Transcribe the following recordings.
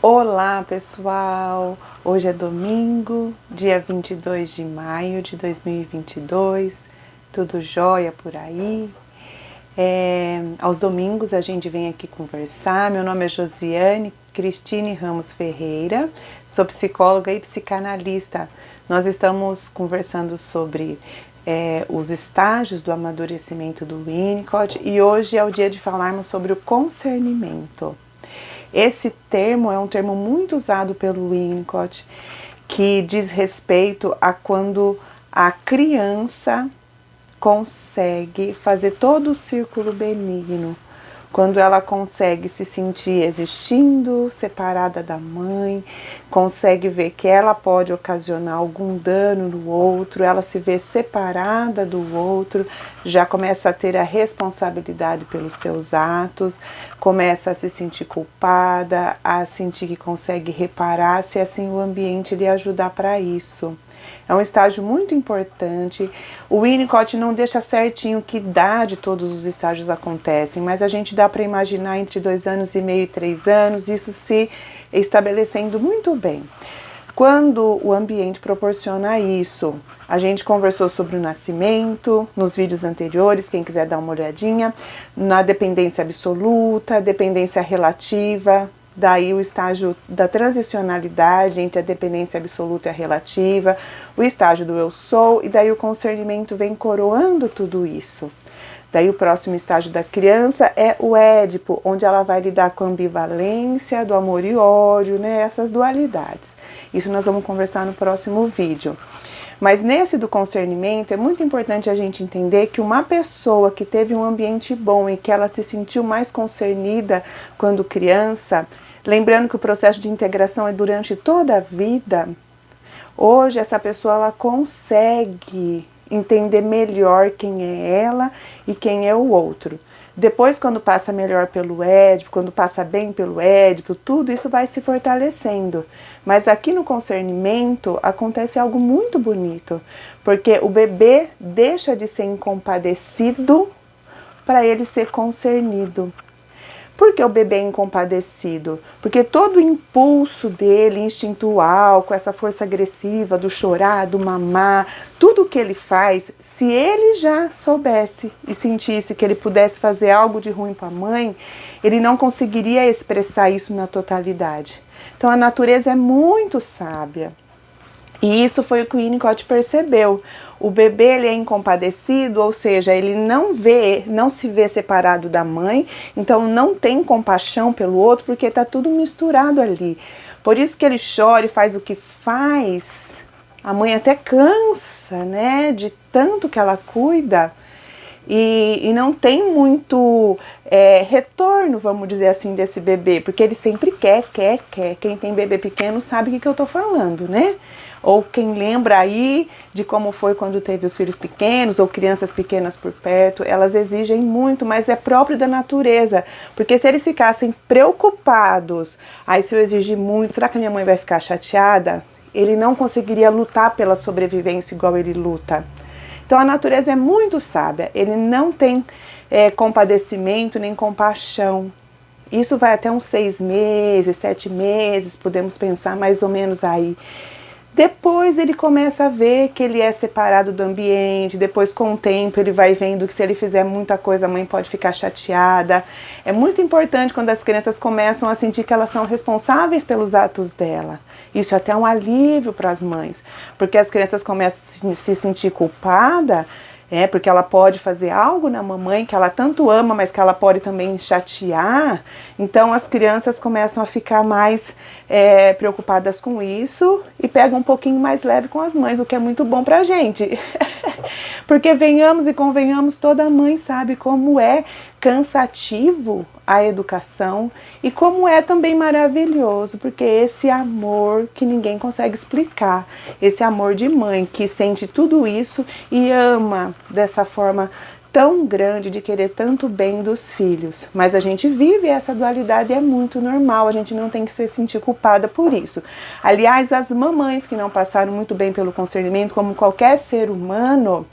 Olá pessoal, hoje é domingo, dia 22 de maio de 2022, tudo jóia por aí? Aos domingos a gente vem aqui conversar. Meu nome é Josiane Cristine Ramos Ferreira, sou psicóloga e psicanalista. Nós estamos conversando sobre os estágios do amadurecimento do Winnicott e hoje é o dia de falarmos sobre o concernimento. Esse termo é um termo muito usado pelo Winnicott, que diz respeito a quando a criança consegue fazer todo o círculo benigno, quando ela consegue se sentir existindo, separada da mãe, consegue ver que ela pode ocasionar algum dano no outro, ela se vê separada do outro, já começa a ter a responsabilidade pelos seus atos, começa a se sentir culpada, a sentir que consegue reparar, se assim o ambiente lhe ajudar para isso. É um estágio muito importante. O Winnicott não deixa certinho que idade todos os estágios acontecem, mas a gente dá para imaginar entre 2 anos e meio e 3 anos, isso se estabelecendo muito bem. Quando o ambiente proporciona isso, a gente conversou sobre o nascimento nos vídeos anteriores, quem quiser dar uma olhadinha, na dependência absoluta, dependência relativa. Daí o estágio da transicionalidade entre a dependência absoluta e a relativa, o estágio do eu sou, e daí o concernimento vem coroando tudo isso. Daí o próximo estágio da criança é o Édipo, onde ela vai lidar com a ambivalência do amor e ódio, né, essas dualidades. Isso nós vamos conversar no próximo vídeo. Mas nesse do concernimento é muito importante a gente entender que uma pessoa que teve um ambiente bom e que ela se sentiu mais concernida quando criança, lembrando que o processo de integração é durante toda a vida, hoje essa pessoa ela consegue entender melhor quem é ela e quem é o outro. Depois, quando passa melhor pelo Édipo, quando passa bem pelo Édipo, tudo isso vai se fortalecendo. Mas aqui no concernimento acontece algo muito bonito, porque o bebê deixa de ser incompadecido para ele ser concernido. Por que o bebê é incompadecido? Porque todo o impulso dele, instintual, com essa força agressiva do chorar, do mamar, tudo que ele faz, se ele já soubesse e sentisse que ele pudesse fazer algo de ruim para a mãe, ele não conseguiria expressar isso na totalidade. Então a natureza é muito sábia. E isso foi o que o Winnicott percebeu. O bebê ele é incompadecido, ou seja, ele não se vê separado da mãe, então não tem compaixão pelo outro, porque está tudo misturado ali. Por isso que ele chora e faz o que faz. A mãe até cansa, né, de tanto que ela cuida. E não tem muito retorno, vamos dizer assim, desse bebê, porque ele sempre quer. Quem tem bebê pequeno sabe o que eu estou falando, né? Ou quem lembra aí de como foi quando teve os filhos pequenos ou crianças pequenas por perto, elas exigem muito, mas é próprio da natureza. Porque se eles ficassem preocupados, aí se eu exigir muito, será que a minha mãe vai ficar chateada? Ele não conseguiria lutar pela sobrevivência igual ele luta. Então a natureza é muito sábia, ele não tem compadecimento nem compaixão. Isso vai até uns 6 meses, 7 meses, podemos pensar mais ou menos aí. Depois ele começa a ver que ele é separado do ambiente, depois com o tempo ele vai vendo que se ele fizer muita coisa a mãe pode ficar chateada. É muito importante quando as crianças começam a sentir que elas são responsáveis pelos atos dela. Isso é até um alívio para as mães, porque as crianças começam a se sentir culpada, porque ela pode fazer algo na mamãe que ela tanto ama, mas que ela pode também chatear. Então as crianças começam a ficar mais preocupadas com isso e pegam um pouquinho mais leve com as mães, o que é muito bom pra gente. Porque venhamos e convenhamos, toda mãe sabe como é cansativo a educação e como é também maravilhoso, porque esse amor que ninguém consegue explicar, esse amor de mãe que sente tudo isso e ama dessa forma tão grande de querer tanto bem dos filhos. Mas a gente vive essa dualidade e é muito normal, a gente não tem que se sentir culpada por isso. Aliás, as mamães que não passaram muito bem pelo concernimento, como qualquer ser humano,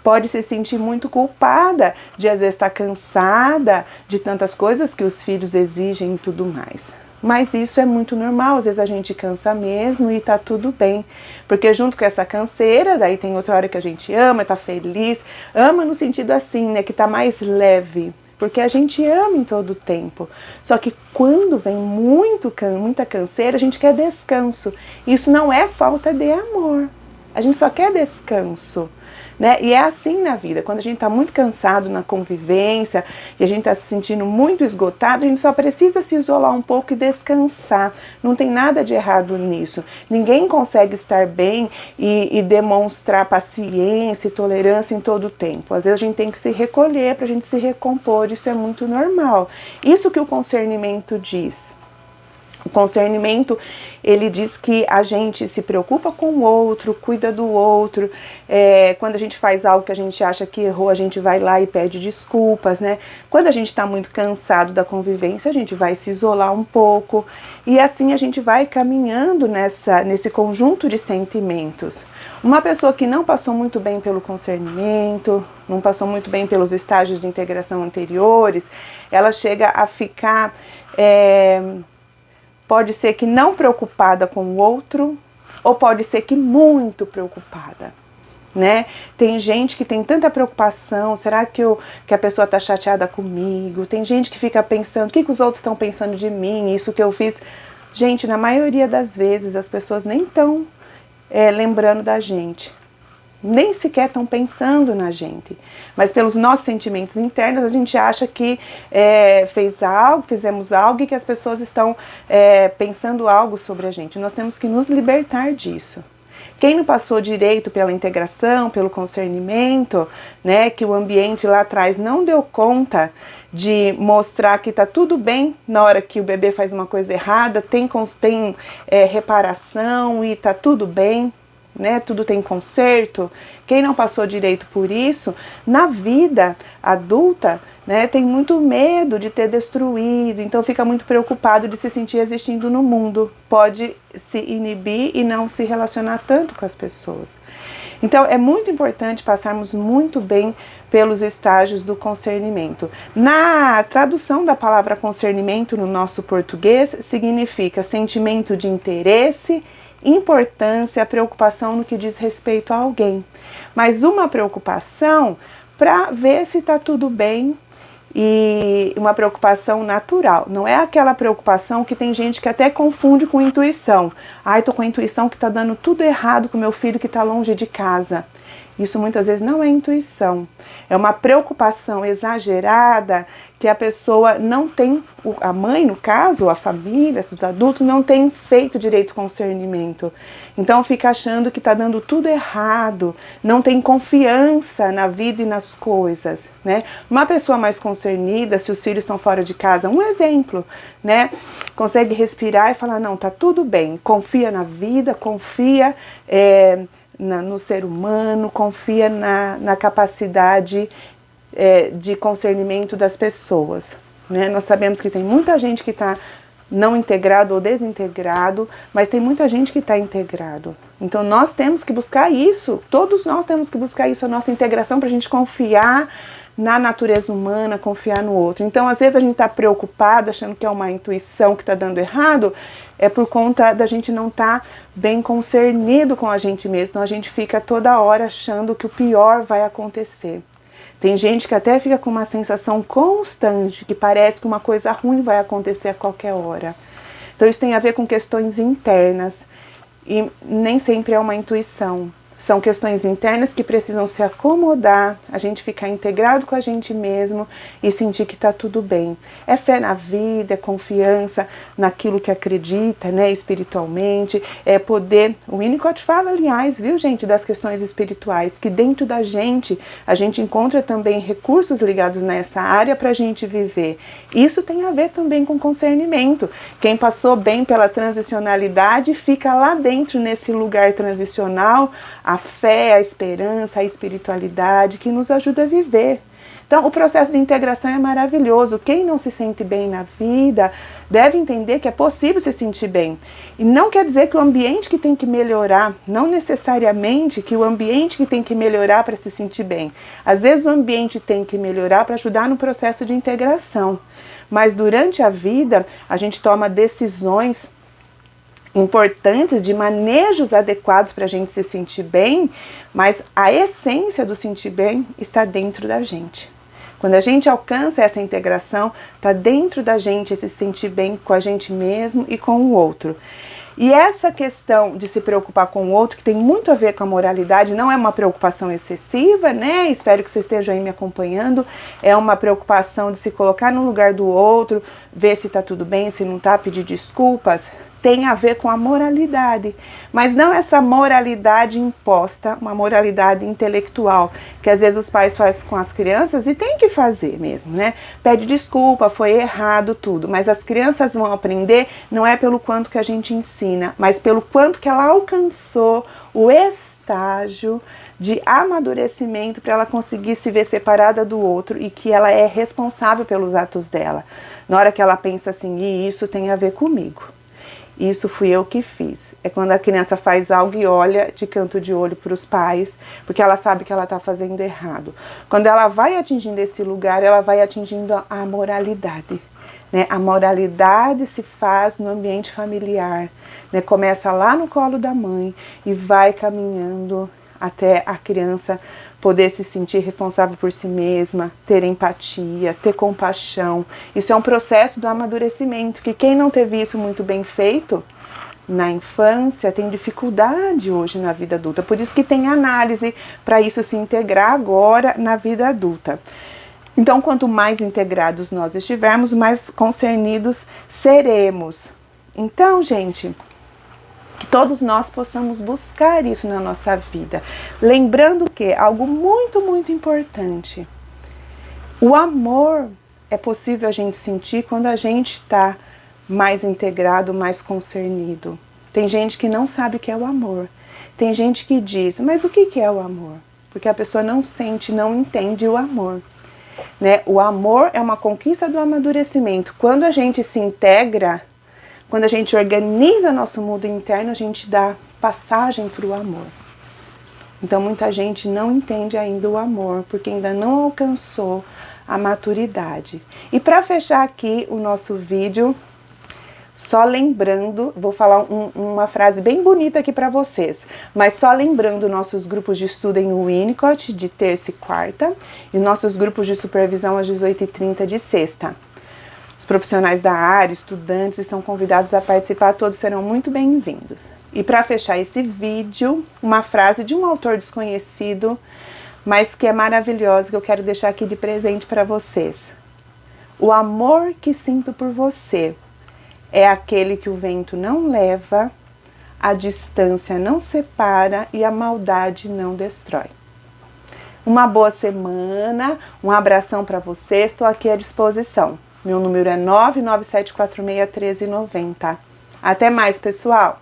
pode se sentir muito culpada de às vezes estar cansada de tantas coisas que os filhos exigem e tudo mais. Mas isso é muito normal, às vezes a gente cansa mesmo e tá tudo bem. Porque junto com essa canseira, daí tem outra hora que a gente ama, tá feliz. Ama no sentido assim, né, que tá mais leve. Porque a gente ama em todo o tempo. Só que quando vem muita canseira, a gente quer descanso. Isso não é falta de amor. A gente só quer descanso. Né? E é assim na vida, quando a gente está muito cansado na convivência e a gente está se sentindo muito esgotado, a gente só precisa se isolar um pouco e descansar. Não tem nada de errado nisso. Ninguém consegue estar bem e demonstrar paciência e tolerância em todo o tempo. Às vezes a gente tem que se recolher para a gente se recompor, isso é muito normal. Isso que o concernimento diz. O concernimento, ele diz que a gente se preocupa com o outro, cuida do outro. Quando a gente faz algo que a gente acha que errou, a gente vai lá e pede desculpas, né? Quando a gente está muito cansado da convivência, a gente vai se isolar um pouco. E assim a gente vai caminhando nesse conjunto de sentimentos. Uma pessoa que não passou muito bem pelo concernimento, não passou muito bem pelos estágios de integração anteriores, ela chega a ficar... Pode ser que não preocupada com o outro, ou pode ser que muito preocupada, né? Tem gente que tem tanta preocupação, será que a pessoa está chateada comigo? Tem gente que fica pensando, o que os outros estão pensando de mim, isso que eu fiz? Gente, na maioria das vezes, as pessoas nem estão lembrando da gente. Nem sequer estão pensando na gente, mas pelos nossos sentimentos internos a gente acha que fizemos algo e que as pessoas estão pensando algo sobre a gente. Nós temos que nos libertar disso. Quem não passou direito pela integração, pelo concernimento, né, que o ambiente lá atrás não deu conta de mostrar que está tudo bem na hora que o bebê faz uma coisa errada, tem reparação e está tudo bem. Né, tudo tem conserto. Quem não passou direito por isso, na vida adulta, né, tem muito medo de ter destruído, então fica muito preocupado de se sentir existindo no mundo. Pode se inibir e não se relacionar tanto com as pessoas. Então é muito importante passarmos muito bem pelos estágios do concernimento. Na tradução da palavra concernimento no nosso português, significa sentimento de interesse, importância, preocupação no que diz respeito a alguém, mas uma preocupação para ver se está tudo bem e uma preocupação natural, não é aquela preocupação que tem gente que até confunde com intuição. Ai, tô com a intuição que está dando tudo errado com meu filho que está longe de casa. Isso muitas vezes não é intuição, é uma preocupação exagerada que a pessoa não tem, a mãe no caso, a família, os adultos não têm feito direito concernimento. Então fica achando que está dando tudo errado, não tem confiança na vida e nas coisas, né? Uma pessoa mais concernida, se os filhos estão fora de casa, um exemplo, né? Consegue respirar e falar, não, tá tudo bem, confia na vida, confia... no ser humano, confia na capacidade de concernimento das pessoas, né? Nós sabemos que tem muita gente que está não integrado ou desintegrado, mas tem muita gente que está integrado. Então nós temos que buscar isso, todos nós temos que buscar isso, a nossa integração, para a gente confiar na natureza humana, confiar no outro. Então às vezes a gente está preocupado, achando que é uma intuição que está dando errado, é por conta da gente não estar bem concernido com a gente mesmo. Então a gente fica toda hora achando que o pior vai acontecer. Tem gente que até fica com uma sensação constante, que parece que uma coisa ruim vai acontecer a qualquer hora. Então isso tem a ver com questões internas e nem sempre é uma intuição. São questões internas que precisam se acomodar, a gente ficar integrado com a gente mesmo e sentir que está tudo bem. É fé na vida, é confiança naquilo que acredita, né, espiritualmente. É poder... O Winnicott fala, aliás, viu, gente, das questões espirituais, que dentro da gente, a gente encontra também recursos ligados nessa área para a gente viver. Isso tem a ver também com concernimento. Quem passou bem pela transicionalidade fica lá dentro, nesse lugar transicional, a fé, a esperança, a espiritualidade que nos ajuda a viver. Então, o processo de integração é maravilhoso. Quem não se sente bem na vida deve entender que é possível se sentir bem. E não quer dizer que o ambiente que tem que melhorar, não necessariamente que o ambiente que tem que melhorar para se sentir bem. Às vezes o ambiente tem que melhorar para ajudar no processo de integração. mas durante a vida a gente toma decisões importantes, de manejos adequados para a gente se sentir bem, mas a essência do sentir bem está dentro da gente. Quando a gente alcança essa integração, está dentro da gente esse sentir bem com a gente mesmo e com o outro. E essa questão de se preocupar com o outro, que tem muito a ver com a moralidade, não é uma preocupação excessiva, né? Espero que vocês estejam aí me acompanhando. É uma preocupação de se colocar no lugar do outro, ver se está tudo bem, se não está, pedir desculpas. Tem a ver com a moralidade, mas não essa moralidade imposta, uma moralidade intelectual, que às vezes os pais fazem com as crianças e tem que fazer mesmo, né? Pede desculpa, foi errado tudo, mas as crianças vão aprender não é pelo quanto que a gente ensina, mas pelo quanto que ela alcançou o estágio de amadurecimento para ela conseguir se ver separada do outro e que ela é responsável pelos atos dela. Na hora que ela pensa assim, e isso tem a ver comigo. Isso fui eu que fiz. É quando a criança faz algo e olha de canto de olho para os pais, porque ela sabe que ela está fazendo errado. Quando ela vai atingindo esse lugar, ela vai atingindo a moralidade. Né? A moralidade se faz no ambiente familiar. Né? Começa lá no colo da mãe e vai caminhando até a criança poder se sentir responsável por si mesma, ter empatia, ter compaixão. Isso é um processo do amadurecimento, que quem não teve isso muito bem feito na infância tem dificuldade hoje na vida adulta. Por isso que tem análise para isso se integrar agora na vida adulta. Então, quanto mais integrados nós estivermos, mais concernidos seremos. Então, gente, que todos nós possamos buscar isso na nossa vida. Lembrando que algo muito, muito importante. O amor é possível a gente sentir quando a gente está mais integrado, mais concernido. Tem gente que não sabe o que é o amor. Tem gente que diz, mas o que é o amor? Porque a pessoa não sente, não entende o amor. Né? O amor é uma conquista do amadurecimento. Quando a gente se integra, quando a gente organiza nosso mundo interno, a gente dá passagem para o amor. Então muita gente não entende ainda o amor, porque ainda não alcançou a maturidade. E para fechar aqui o nosso vídeo, só lembrando, vou falar uma frase bem bonita aqui para vocês, mas só lembrando nossos grupos de estudo em Winnicott, de terça e quarta, e nossos grupos de supervisão às 18h30 de sexta. Os profissionais da área, estudantes, estão convidados a participar, todos serão muito bem-vindos. E para fechar esse vídeo, uma frase de um autor desconhecido, mas que é maravilhosa, que eu quero deixar aqui de presente para vocês. O amor que sinto por você é aquele que o vento não leva, a distância não separa e a maldade não destrói. Uma boa semana, um abração para vocês, estou aqui à disposição. Meu número é 997461390. Até mais, pessoal!